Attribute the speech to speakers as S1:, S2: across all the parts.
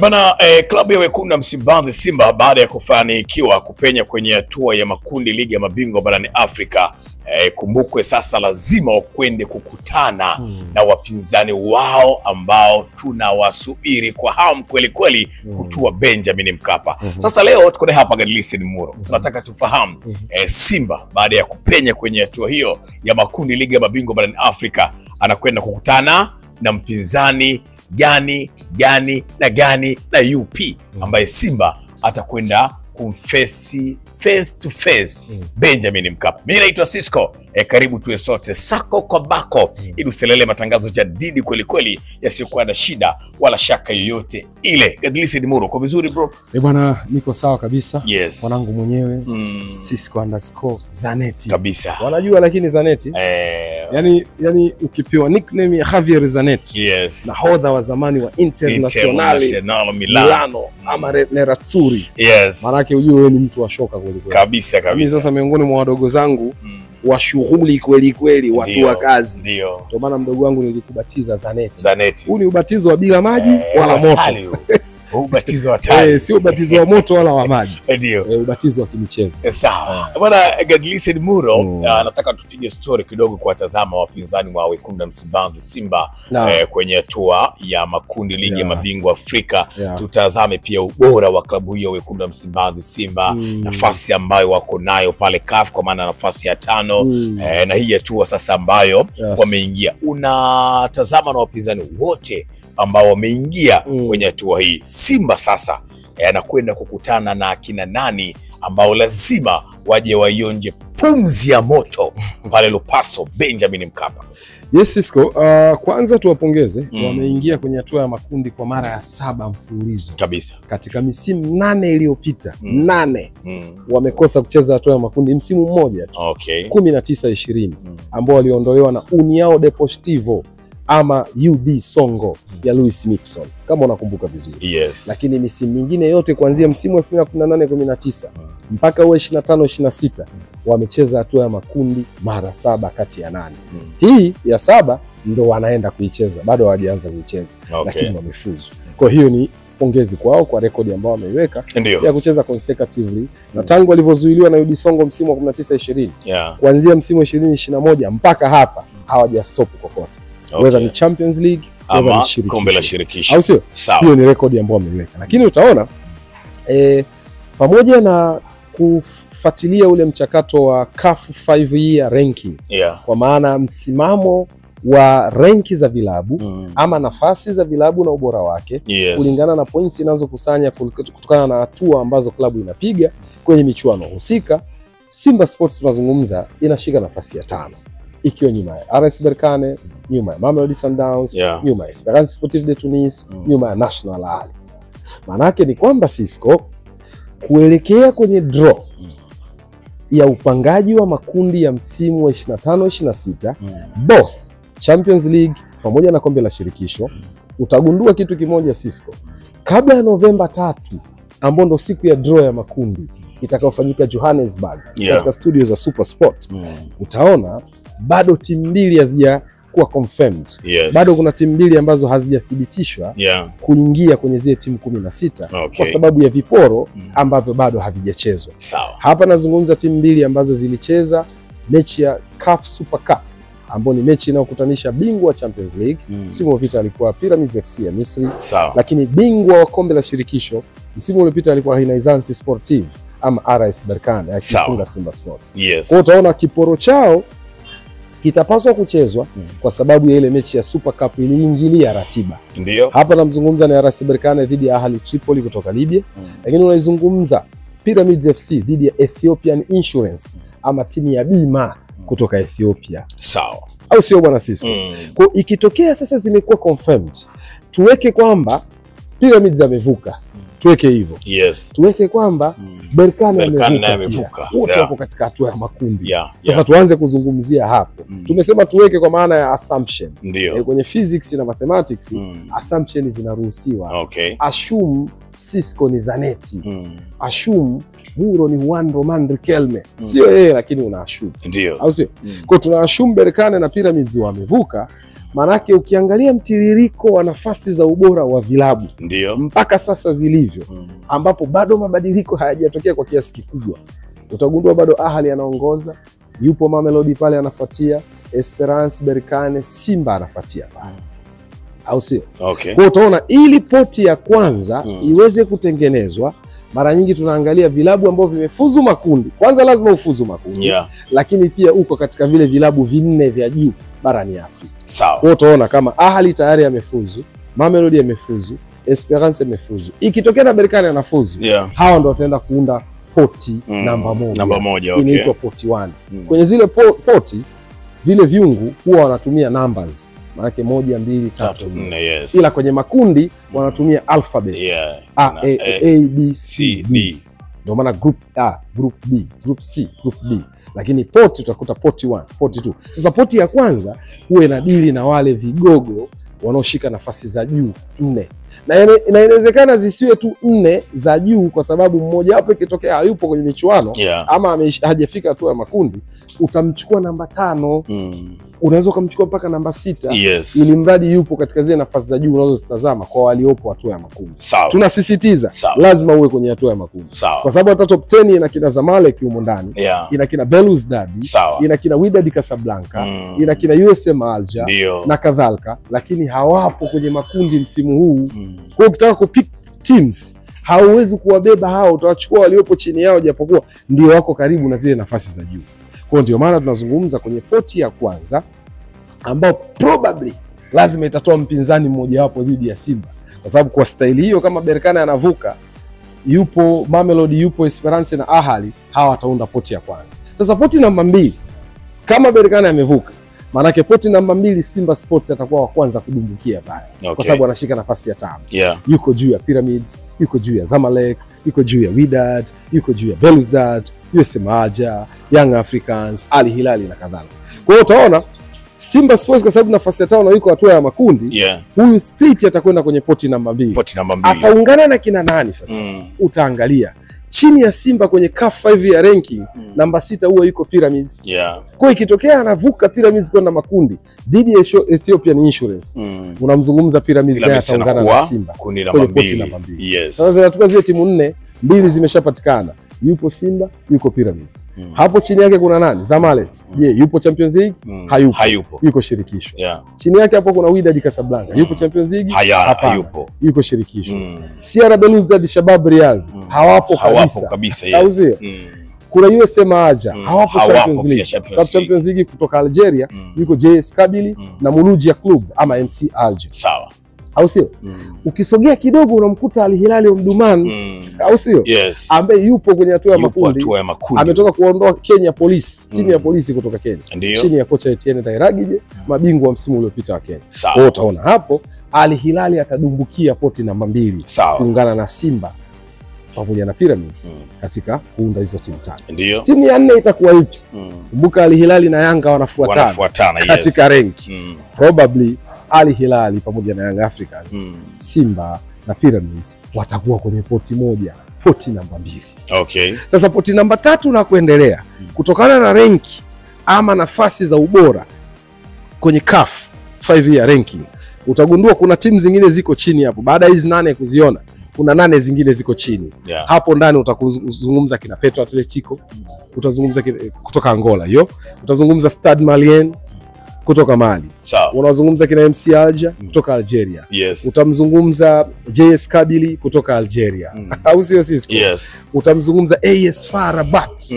S1: Bana, klabu ya wekundu wa Msimbazi Simba baada ya kufanikiwa kupenya kwenye hatua ya makundi ligi ya mabingwa barani Afrika, kumbukwe sasa lazima wakwende kukutana na wapinzani wao ambao tunawasubiri kwa hamu kweli kweli kutua Benjamin Mkapa. Sasa leo tuko hapa Gadlisi Muro. Tunataka tufahamu Simba baada ya kupenya kwenye hatua hiyo ya makundi ligi ya mabingwa barani Afrika anakwenda kukutana na mpinzani gani na UP ambaye Simba atakwenda kumfesi face to face Benjamin Mkapa. Mimi naitwa Cisco. Karibu tuwe sote sako kwa bako ili uselele matangazo jadidi kweli kweli yasiyokuwa na shida wala shaka yoyote ile. Gadlisi Muro, kwa vizuri bro?
S2: Bwana, niko sawa kabisa.
S1: Yes.
S2: Mwanangu mwenyewe Cisco_Zanetti.
S1: Kabisa.
S2: Wanajua lakini Zanetti. Yani ukipewa nickname ya Javier Zanetti.
S1: Yes.
S2: Nahodha wa zamani wa Internazionale Milano ama Nerazzurri.
S1: Yes.
S2: Maana yake ujue wewe ni mtu wa shoka kweli kweli.
S1: Kabisa kabisa.
S2: Mimi sasa miongoni mwa wadogo zangu wa shughuli kweli kweli, watu wa kazi.
S1: Ndio.
S2: Ndio maana mdogo wangu nilikubatiza Zanetti.
S1: Zanetti.
S2: Huu ni ubatizo wa bila maji wala moto.
S1: Ubatizo wa tali.
S2: Sio ubatizo wa moto wala wa maji.
S1: Ndio.
S2: Ubatizo wa kimichezo.
S1: Sawa. Bwana Gadlisi Muro, nataka tupige story kidogo kwa tazama wapinzani wa wekundu wa Msimbazi Simba kwenye hatua ya makundi ligi ya mabingwa Afrika. Tutazame pia ubora wa klabu hiyo wekundu wa Msimbazi Simba, nafasi ambayo wako nayo pale CAF kwa maana nafasi ya 5. Na hii hatua sasa ambayo wameingia. Unatazama na wapinzani wote ambao wameingia kwenye hatua hii. Simba sasa anakwenda kukutana na akina nani ambao lazima waje waionje pumzi ya moto pale Lupaso Benjamin Mkapa.
S2: Yes Cisco, kwanza tuwapongeze. Wameingia kwenye hatua ya makundi kwa mara ya 7 mfululizo.
S1: Kabisa. Katika
S2: misimu 8 iliyopita, 8 wamekosa kucheza hatua ya makundi msimu mmoja tu.
S1: Okay.
S2: 19-20 ambao waliondolewa na União Deportivo ama UD Songo ya Luis Mixon kama unakumbuka vizuri.
S1: Yes.
S2: Lakini misimu mingine yote kuanzia msimu 2018-19 mpaka 25-26 wamecheza hatua ya makundi mara 7 kati ya 8. Hii ya 7 ndo wanaenda kuicheza, bado hawajaanza kuicheza. Lakini wamefuzu. Kwa hiyo ni pongezi kwao kwa rekodi ambao wameiweka ya kucheza consecutively. Na tangu walivyozuiliwa na UD Songo msimu wa 19-20 kuanzia msimu 20-21 mpaka hapa hawajastop kokote. Whether ni Champions League
S1: ama kombe la shirikisho.
S2: Au sio? Hiyo ni rekodi ambayo wameiweka. Lakini utaona pamoja na kufuatilia ule mchakato wa CAF 5-year ranking, kwa maana msimamo wa ranki za vilabu ama nafasi za vilabu na ubora wake kulingana na points inazokusanya kutokana na hatua ambazo klabu inapiga kwenye michuano husika, Simba Sports tunazungumza inashika nafasi ya 5. Ikiwa nyuma ya RS Berkane, nyuma ya Mamelodi Sundowns, nyuma ya Esperance Sportive de Tunis, nyuma ya National Ali. Manake ni kwamba Cisco kuelekea kwenye draw ya upangaji wa makundi ya msimu wa 25-26 both Champions League pamoja na kombe la shirikisho, utagundua kitu kimoja Cisco. Kabla ya Novemba 3 ambapo ndo siku ya draw ya makundi itakayofanyika Johannesburg katika studio za Super Sport, utaona bado timu mbili hazijakuwa confirmed. Bado kuna timu mbili ambazo hazijathibitishwa kuingia kwenye zile timu 16 kwa sababu ya viporo ambavyo bado havijachezwa. Hapa nazungumza timu mbili ambazo zilicheza mechi ya CAF Super Cup ambayo ni mechi inayokutanisha bingwa wa Champions League. Msimu uliopita alikuwa Pyramids FC ya Misri. Lakini bingwa wa kombe la shirikisho msimu uliopita alikuwa Renaissance Sportive ama RS Berkane akifunga Simba Sports. Kwa utaona kiporo chao kitapaswa kuchezwa kwa sababu ya ile mechi ya Super Cup iliingilia ratiba.
S1: Ndio.
S2: Hapa namzungumza na RS Berkane dhidi ya Ahli Tripoli kutoka Libya. Lakini unaizungumza Pyramids FC dhidi ya Ethiopian Insurance ama timu ya bima kutoka Ethiopia. Au sio bwana Cisco? Kwa ikitokea sasa zimekuwa confirmed, tuweke kwamba Pyramids amevuka. Tuweke hivyo. Tuweke kwamba Berkane amevuka. Wote wako katika hatua ya makundi. Sasa tuanze kuzungumzia hapo. Tumesema tuweke kwa maana ya assumption. Kwenye physics na mathematics, assumption zinaruhusiwa. Assume Cisco ni Zanetti. Assume Muro ni Juan Roman Riquelme. Sio yeye lakini una assume. Au sio? Kwa tuna assume Berkane na Pyramids wamevuka, Manake ukiangalia mtiririko wa nafasi za ubora wa vilabu
S1: ndio
S2: mpaka sasa zilivyo, ambapo bado mabadiliko hayajatokea kwa kiasi kikubwa, utagundua bado Ahly anaongoza, yupo Mamelodi pale anafuatia, Esperance, Berkane, Simba anafuatia pale. Au sio?
S1: Okay.
S2: Kwa utaona ili poti ya kwanza iweze kutengenezwa, mara nyingi tunaangalia vilabu ambavyo vimefuzu makundi. Kwanza lazima ufuzu makundi. Lakini pia uko katika vile vilabu vinne vya juu barani Afrika.
S1: Sawa.
S2: Kwa utaona kama Ahly tayari amefuzu, Mamelodi amefuzu, Esperance amefuzu. Ikitokea na Berkane anafuzu, hawa ndio wataenda kuunda poti namba moja.
S1: Okay.
S2: Inaitwa poti 1. Kwenye zile poti vile viungu huwa wanatumia numbers. Maana 1 2 3 4. Ila kwenye makundi wanatumia alphabet. A B C D. Ndio maana group A, group B, group C, group D. Lakini poti utakuta poti 1, poti 2. Sasa poti ya kwanza huwa inadili na wale vigogo wanaoshika nafasi za juu 4. Na inawezekana zisiwe tu 4 za juu, kwa sababu mmoja wapo ikitokea hayupo kwenye michuano ama hajafika hatua ya makundi, utamchukua namba 5. Unaweza kumchukua mpaka namba 6. Ili mradi yupo katika zile nafasi za juu unazozitazama kwa waliopo hatua ya makundi. Tunasisitiza lazima uwe kwenye hatua ya makundi. Kwa sababu hata top 10 ina kina Zamalek humo ndani, ina kina Belouizdad, ina kina Wydad Casablanca, ina kina USM Alger na kadhalika, lakini hawapo kwenye makundi msimu huu. Kwa hiyo ukitaka kupick teams hauwezi kuwabeba hao, utawachukua waliopo chini yao japokuwa ndio wako karibu na zile nafasi za juu. Kwa ndio maana tunazungumza kwenye poti ya kwanza ambao probably lazima itatoa mpinzani mmoja wapo dhidi ya Simba, kwa sababu kwa staili hiyo kama Berkane anavuka, yupo Mamelodi, yupo Esperance na Ahly, hawa wataunda poti ya kwanza. Sasa poti namba 2 kama Berkane amevuka, maanake poti namba 2 Simba Sports atakuwa wa kwanza kudumbukia pale. Kwa sababu anashika nafasi ya 5. Yuko juu ya Pyramids, yuko juu ya Zamalek, yuko juu ya Wydad, yuko juu ya Belouizdad, USM Alger, Young Africans, Al Hilal na kadhalika. Kwa hiyo utaona Simba Sports kwa sababu nafasi ya 5 yuko hatua ya makundi, huyu straight atakwenda kwenye poti namba 2. Ataungana na kina nani sasa? Utaangalia chini ya Simba kwenye CAF 5 ya ranking, namba 6 huwa yuko Pyramids. Kwa ikitokea anavuka Pyramids kwenda makundi dhidi ya Ethiopian Insurance, unamzungumza Pyramids naye ataungana na Simba kwenye poti namba 2. Sasa zinatoka zile timu 4, 2 zimeshapatikana. Yupo Simba, yuko Pyramids. Hapo chini yake kuna nani? Zamalek. Je, yupo Champions League? Hayupo. Yuko shirikisho. Chini yake hapo kuna Wydad Casablanca. Yupo Champions League? Hayupo. Yuko shirikisho. CR Belouizdad, Shabab Riyadh. Hawapo kabisa. Kuna USM Alger. Hawapo Champions League. Sababu Champions League kutoka Algeria, yuko JS Kabylie na Mouloudia Club ama MC Alger.
S1: Sawa.
S2: Au sio? Ukisogea kidogo unamkuta Al Hilal Omdurman, au sio? Ambaye yupo kwenye hatua ya makundi. Ametoka kuondoa Kenya Police, timu ya polisi kutoka Kenya. Chini ya kocha Etienne Dairagije, mabingwa wa msimu uliopita wa Kenya. Kwa utaona hapo Al Hilal atadumbukia poti namba 2 kuungana na Simba pamoja na Pyramids katika kuunda hizo timu 3. Timu ya 4 itakuwa ipi? Kumbuka Al Hilal na Yanga wanafuatana katika rank. Probably Al Hilal pamoja na Young Africans, Simba na Pyramids watakuwa kwenye poti moja, poti namba 2. Sasa poti namba 3 na kuendelea, kutokana na ranki ama nafasi za ubora kwenye CAF 5 year ranking, utagundua kuna timu zingine ziko chini hapo. Baada hizi 8 kuziona, kuna 8 zingine ziko chini. Hapo ndani utakuzungumza kina Petro Atletico, utazungumza kutoka Angola hiyo, utazungumza Stade Malien kutoka Mali. Unazungumza kina MC Alger kutoka Algeria. Utamzungumza JS Kabylie kutoka Algeria. Au sio Cisco? Utamzungumza AS FAR Rabat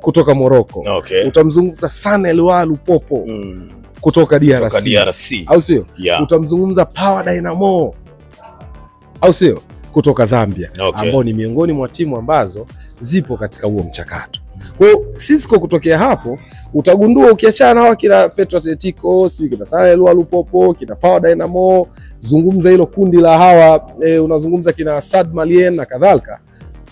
S2: kutoka Morocco. Utamzungumza San Eloi Lupopo kutoka DRC. Au sio? Utamzungumza Power Dynamo, au sio, kutoka Zambia, ambao ni miongoni mwa timu ambazo zipo katika huo mchakato. Kwa hiyo Cisco kutokea hapo utagundua, ukiachana hawa kina Petro Atletico, sio kina San Eloi Lupopo, kina Power Dynamo, zungumza hilo kundi la hawa unazungumza kina Stade Malien na kadhalika,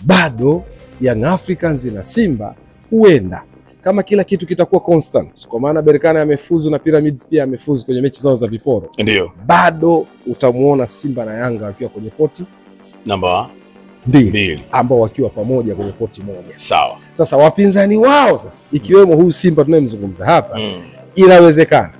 S2: bado Young Africans na Simba huenda kama kila kitu kitakuwa constant, kwa maana Berkane amefuzu na Pyramids pia amefuzu kwenye mechi zao za viporo, bado utamuona Simba na Yanga wakiwa kwenye poti namba 2 ambao wakiwa pamoja kwenye poti moja. Sasa wapinzani wao sasa ikiwemo huyu Simba tunayemzungumza hapa, inawezekana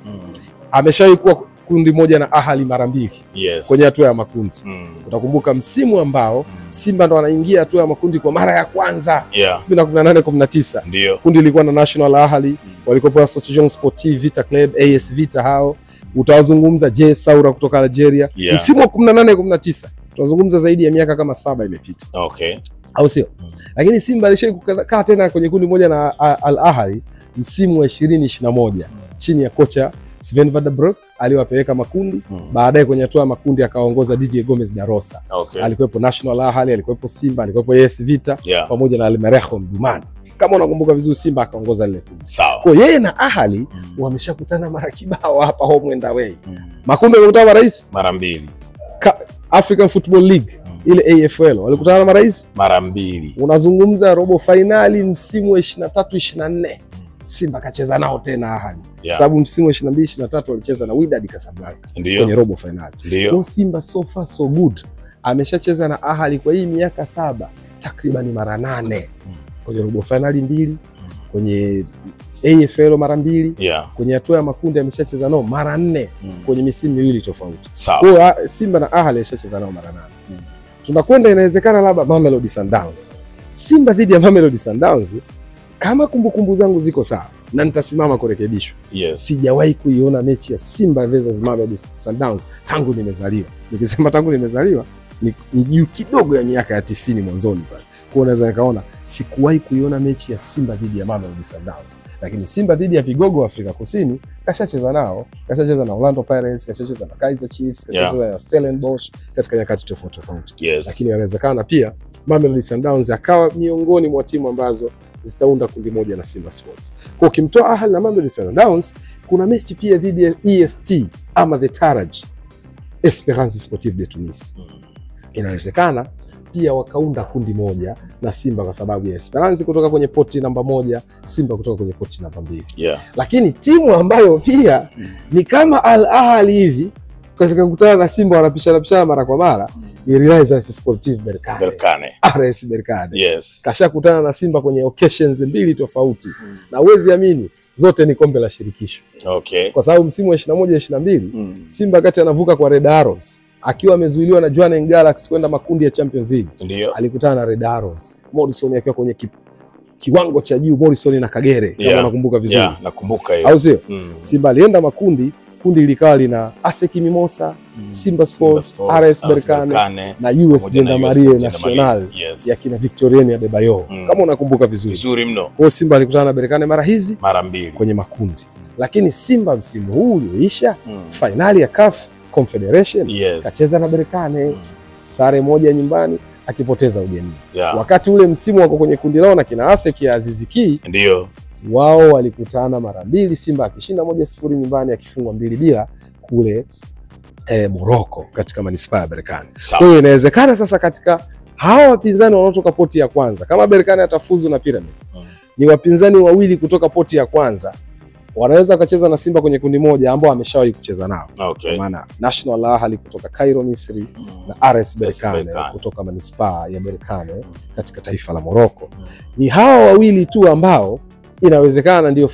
S2: ameshawahi kuwa kundi moja na Ahali mara 2 kwenye hatua ya makundi. Utakumbuka msimu ambao Simba ndo anaingia hatua ya makundi kwa mara ya kwanza 2018-19.
S1: Ndio.
S2: Kundi lilikuwa na National Ahali, walikuwa Association Sportive Vita Club, AS Vita hao. Utawazungumza JS Saoura kutoka Algeria. Msimu wa 18-19. Tutazungumza zaidi ya miaka kama 7 imepita.
S1: Okay.
S2: Au sio? Lakini Simba alishakaa tena kwenye kundi moja na Al Ahly msimu wa 2021 chini ya kocha Sven van der Broek aliwapeleka makundi. Baadaye kwenye hatua ya makundi akaongoza Didier Gomes da Rosa. Alikuwepo National Ahly, alikuwepo Simba, alikuwepo AS Vita pamoja na Al Merreikh Mdumani. Kama unakumbuka vizuri, Simba akaongoza ile kundi.
S1: Sawa.
S2: Kwa yeye na Ahly wameshakutana mara kibao hapa home and away. Makundi wamekutana mara hizi
S1: mara 2.
S2: African Football League ile AFL walikutana mara hizi
S1: mara 2.
S2: Unazungumza robo finali msimu wa 23-24. Simba kacheza nao tena Ahly. Sababu msimu wa 22-23 walicheza na Wydad Casablanca kwenye robo finali. Kwa Simba so far so good. Ameshacheza na Ahly kwa hii miaka 7 takriban mara 8. Kwenye robo finali 2, kwenye AFL mara 2, kwenye hatua ya makundi ameshacheza nao mara 4 kwenye misimu miwili tofauti. Kwa Simba na Ahly ameshacheza nao mara 8. Tunakwenda inawezekana labda Mamelodi Sundowns. Simba dhidi ya Mamelodi Sundowns, kama kumbukumbu zangu ziko sawa na nitasimama kurekebishwa. Sijawahi kuiona mechi ya Simba versus Mamelodi Sundowns tangu nimezaliwa. Nikisema tangu nimezaliwa ni juu kidogo ya miaka ya 90 mwanzoni pale. Kwa unaweza nikaona sikuwahi kuiona mechi ya Simba dhidi ya Mamelodi Sundowns. Lakini Simba dhidi ya vigogo wa Afrika Kusini kashacheza nao, kashacheza na Orlando Pirates, kashacheza na Kaizer Chiefs, kashacheza na Stellenbosch katika nyakati tofauti tofauti. Lakini inawezekana pia Mamelodi Sundowns akawa miongoni mwa timu ambazo zitaunda kundi moja na Simba Sports. Kwa ukimtoa Ahly na Mamelodi Sundowns, kuna mechi pia dhidi ya EST ama the Taraj, Esperance Sportive de Tunis. Inawezekana pia wakaunda kundi moja na Simba kwa sababu ya Esperance kutoka kwenye poti namba 1, Simba kutoka kwenye poti namba 2. Lakini timu ambayo pia ni kama Al Ahly hivi katika kukutana na Simba wanapishana mara kwa mara ni Renaissance Sportive Berkane. RS Berkane. Kashakutana na Simba kwenye occasions 2 tofauti. Na uwezi amini zote ni kombe la shirikisho. Kwa sababu msimu wa 21-22 Simba kati anavuka kwa Red Arrows akiwa amezuiliwa na Jwaneng Galaxy kwenda makundi ya Champions League. Alikutana na Red Arrows. Morrison akiwa kwenye kiwango cha juu, Morrison na Kagere kama nakumbuka vizuri.
S1: Nakumbuka hiyo.
S2: Au sio? Simba alienda makundi, kundi likawa lina ASEC Mimosa, Simba Sports, RS Berkane na US Gendarmerie Nationale ya kina Victorien Adebayor. Kama unakumbuka vizuri.
S1: Vizuri mno.
S2: Kwa Simba alikutana na Berkane mara hizi
S1: mara 2
S2: kwenye makundi. Lakini Simba msimu huu ulioisha finali ya CAF Confederation kacheza na Berkane sare 1 nyumbani akipoteza ugenini. Wakati ule msimu wako kwenye kundi lao na kina ASEC ya Aziz Ki, wao walikutana mara 2, Simba akishinda 1-0 nyumbani akifungwa 2-0 kule Morocco katika manispaa ya Berkane. Kwa hiyo inawezekana sasa katika hawa wapinzani wanaotoka poti ya kwanza, kama Berkane atafuzu na Pyramids, ni wapinzani wawili kutoka poti ya kwanza wanaweza kucheza na Simba kwenye kundi moja ambao ameshawahi kucheza nao. Kwa maana National Ahly kutoka Cairo Misri na RS Berkane kutoka manispaa ya Berkane katika taifa la Morocco. Ni hawa wawili tu ambao inawezekana ndio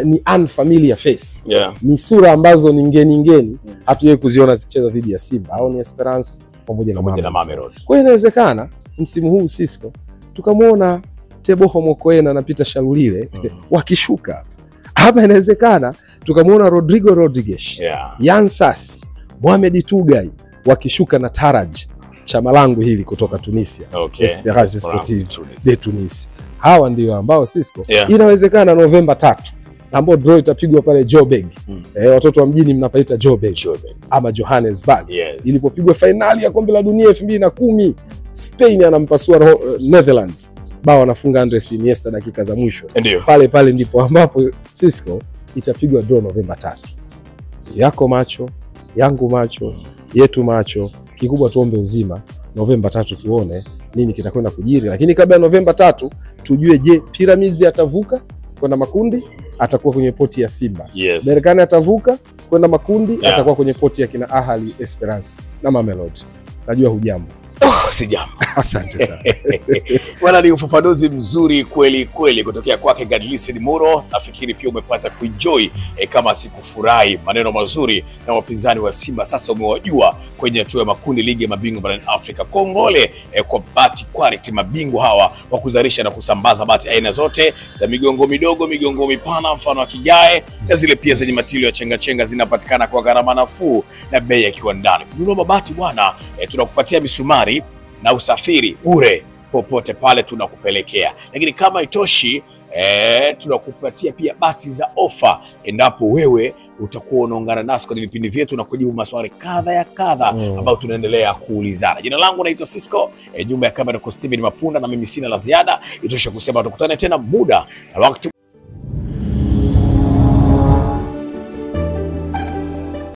S2: ni unfamiliar face. Ni sura ambazo ni ngeni hatujawahi kuziona zikicheza dhidi ya Simba au ni Esperance pamoja na Mamelodi. Kwa hiyo inawezekana msimu huu Cisco tukamwona Teboho Mokoena na Peter Shalulile wakishuka. Hapa inawezekana tukamwona Rodrigo Rodriguez, Yansas, Mohamed Tugai wakishuka na Taraj, chama langu hili kutoka Tunisia, Esperance Sportive de Tunis. Hawa ndio ambao Cisco inawezekana Novemba 3 ambao draw itapigwa pale Joburg. Watoto wa mjini mnapaita Joburg ama Johannesburg. Ilipopigwa finali ya kombe la dunia 2010, Spain anampasua Netherlands. Bao anafunga Andres Iniesta dakika za mwisho. Pale ndipo ambapo Cisco itapigwa draw Novemba 3. Yako macho, yangu macho, yetu macho, kikubwa tuombe uzima. Novemba 3 tuone nini kitakwenda kujiri. Lakini kabla ya Novemba 3 tujue, je, Pyramids atavuka kwenda makundi, atakuwa kwenye poti ya Simba. Berkane atavuka kwenda makundi, atakuwa kwenye poti ya kina Ahly, Esperance na Mamelodi. Najua hujambo.
S1: Usijambo.
S2: Asante sana.
S1: Wala ni ufafanuzi mzuri kweli kweli kutokea kwake Godlisten Muro. Nafikiri pia umepata kuenjoy kama sikufurahi maneno mazuri na wapinzani wa Simba sasa umewajua kwenye hatua ya makundi ligi ya mabingwa barani Afrika. Kongole kwa Bati Quality, mabingwa hawa wa kuzalisha na kusambaza bati aina zote za migongo midogo, migongo mipana mfano wa kigae na zile pia zenye matilio ya chenga chenga, zinapatikana kwa gharama nafuu na bei ya kiwandani. Kununua mabati bwana, tunakupatia misumari na usafiri bure popote pale tunakupelekea. Lakini kama itoshi, tunakupatia pia bati za ofa endapo wewe utakuwa unaungana nasi kwenye vipindi vyetu na kujibu maswali kadha ambayo tunaendelea kuulizana. Jina langu naitwa Cisco, nyuma ya kamera kwa Steven Mapunda, na mimi sina la ziada. Itosha kusema tukutane tena muda na wakati